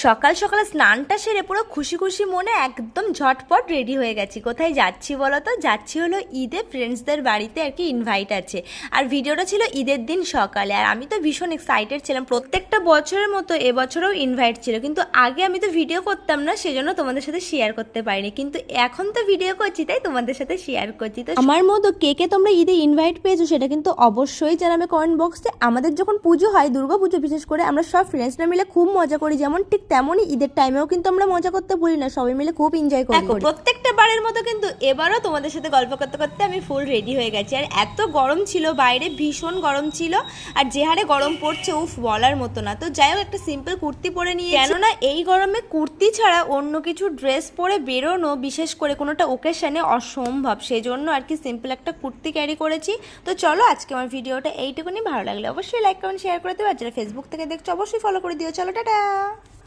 সকাল সকাল স্নানটা সেরে পুরো খুশি খুশি মনে একদম ঝটপট রেডি হয়ে গেছি। কোথায় যাচ্ছি বলো তো? যাচ্ছি হলো ঈদে, ফ্রেন্ডসদের বাড়িতে আর কি ইনভাইট আছে। আর ভিডিওটা ছিল ঈদের দিন সকালে, আর আমি তো ভীষণ এক্সাইটেড ছিলাম। প্রত্যেকটা বছরের মতো এবছরেও ইনভাইট ছিল, কিন্তু আগে আমি তো ভিডিও করতাম না, সেজন্য তোমাদের সাথে শেয়ার করতে পারিনি। কিন্তু এখন তো ভিডিও করছি, তাই তোমাদের সাথে শেয়ার করছি। তো আমার মতো কে কে তোমরা ঈদে ইনভাইট পেয়েছো সেটা কিন্তু অবশ্যই জানাবে কমেন্ট বক্সে। আমাদের যখন পুজো হয়, দুর্গা পুজো বিশেষ করে, আমরা সব ফ্রেন্ডসরা মিলে খুব মজা করি, যেমন ঠিক তেমনই ঈদের টাইমেও কিন্তু আমরা মজা করতে ভুলি না, সবাই মিলে খুব এনজয় করি। প্রত্যেকটা বারের মতো কিন্তু এবারও তোমাদের সাথে গল্প করতে করতে আমি ফুল রেডি হয়ে গেছি। আর এত গরম ছিল বাইরে, ভীষণ গরম ছিল, আর যে হারে গরম পড়ছে উফ, বলার মতো না। তো যাই হোক, একটা সিম্পল কুর্তি পরে নিয়ে, কেননা এই গরমে কুর্তি ছাড়া অন্য কিছু ড্রেস পরে বেরোনো, বিশেষ করে কোনোটা ওকেশনে, অসম্ভব। সেজন্য আর কি সিম্পল একটা কুর্তি ক্যারি করেছি। তো চলো, আজকে আমার ভিডিওটা এইটুকুনি। ভালো লাগলে অবশ্যই লাইক কমেন্ট শেয়ার করে দেবে, আর যারা ফেসবুক থেকে দেখছো অবশ্যই ফলো করে দিও। চলো, টাটা।